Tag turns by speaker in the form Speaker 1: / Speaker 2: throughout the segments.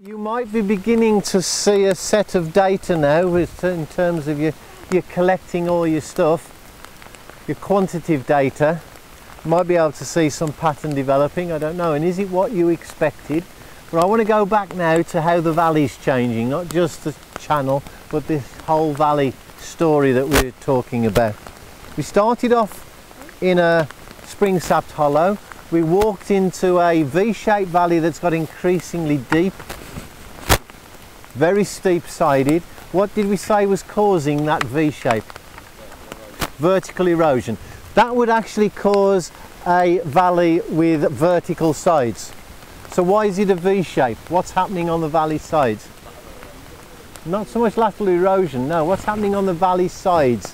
Speaker 1: You might be beginning to see a set of data now in terms of you're collecting all your stuff, your quantitative data. You might be able to see some pattern developing, I don't know. And is it what you expected? But I want to go back now to how the valley's changing, not just the channel, but this whole valley story that we're talking about. We started off in a spring-sapped hollow. We walked into a V-shaped valley that's got increasingly deep, very steep-sided. What did we say was causing that V-shape? Vertical erosion. That would actually cause a valley with vertical sides. So why is it a V-shape? What's happening on the valley sides? Not so much lateral erosion, no. What's happening on the valley sides?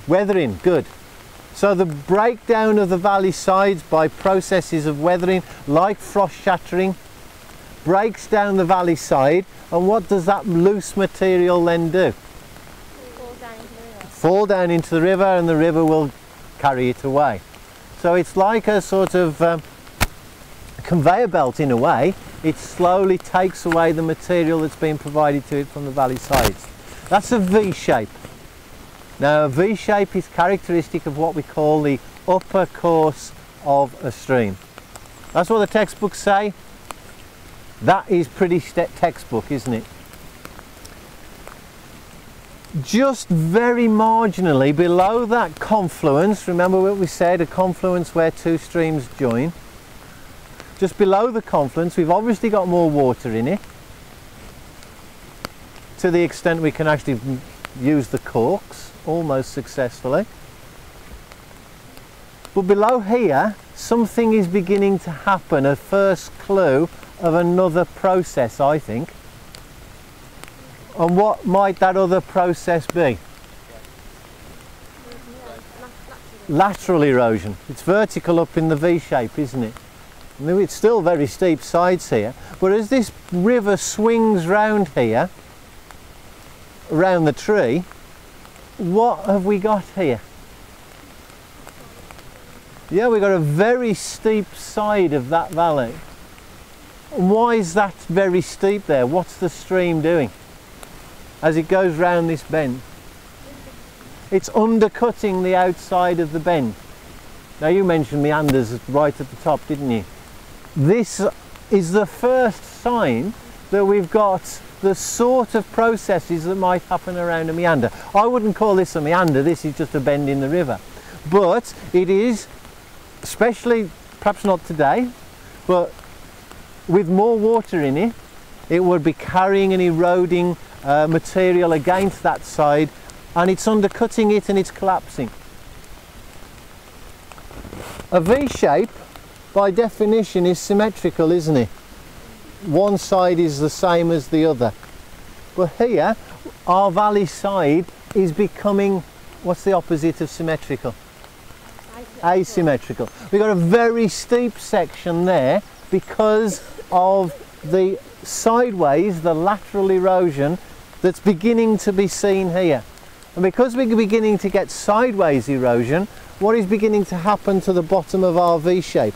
Speaker 1: Weathering, good. So the breakdown of the valley sides by processes of weathering, like frost shattering, breaks down the valley side, and what does that loose material then do? Fall down into the river, and the river will carry it away. So it's like a sort of conveyor belt in a way. It slowly takes away the material that's been provided to it from the valley sides. That's a V shape. Now a V shape is characteristic of what we call the upper course of a stream. That's what the textbooks say. That is pretty textbook, isn't it? Just very marginally below that confluence, remember what we said, a confluence where two streams join. Just below the confluence, we've obviously got more water in it, to the extent we can actually use the corks almost successfully. But below here, something is beginning to happen, a first clue of another process, I think. And what might that other process be? Lateral erosion. It's vertical up in the V shape, isn't it? I mean, it's still very steep sides here, but as this river swings round here, around the tree, what have we got here? Yeah, we've got a very steep side of that valley. Why is that very steep there? What's the stream doing as it goes round this bend? It's undercutting the outside of the bend. Now you mentioned meanders right at the top, didn't you? This is the first sign that we've got the sort of processes that might happen around a meander. I wouldn't call this a meander, this is just a bend in the river. But it is, especially, perhaps not today, but with more water in it, it would be carrying and eroding material against that side, and it's undercutting it and it's collapsing. A V shape, by definition, is symmetrical, isn't it? One side is the same as the other. But here, our valley side is becoming, what's the opposite of symmetrical? Asymmetrical. We've got a very steep section there because of the sideways, the lateral erosion that's beginning to be seen here. And because we're beginning to get sideways erosion, what is beginning to happen to the bottom of our V shape?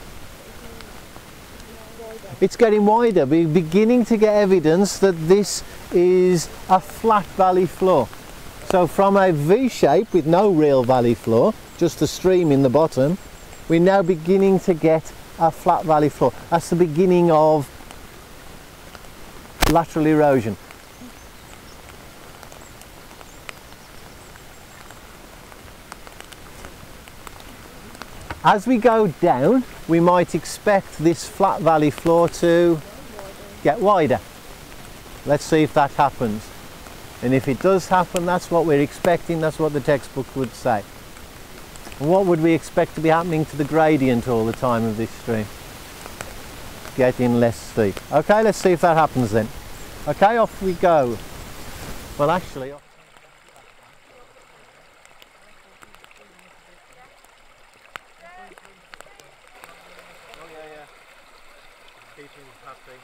Speaker 1: It's getting wider. We're beginning to get evidence that this is a flat valley floor. So from a V shape with no real valley floor, just a stream in the bottom, we're now beginning to get a flat valley floor. That's the beginning of lateral erosion. As we go down, we might expect this flat valley floor to get wider. Let's see if that happens. And if it does happen, that's what we're expecting, that's what the textbook would say. And what would we expect to be happening to the gradient all the time of this stream? Getting less steep. Okay, let's see if that happens then. Okay, off we go. Well, actually, keep him happy.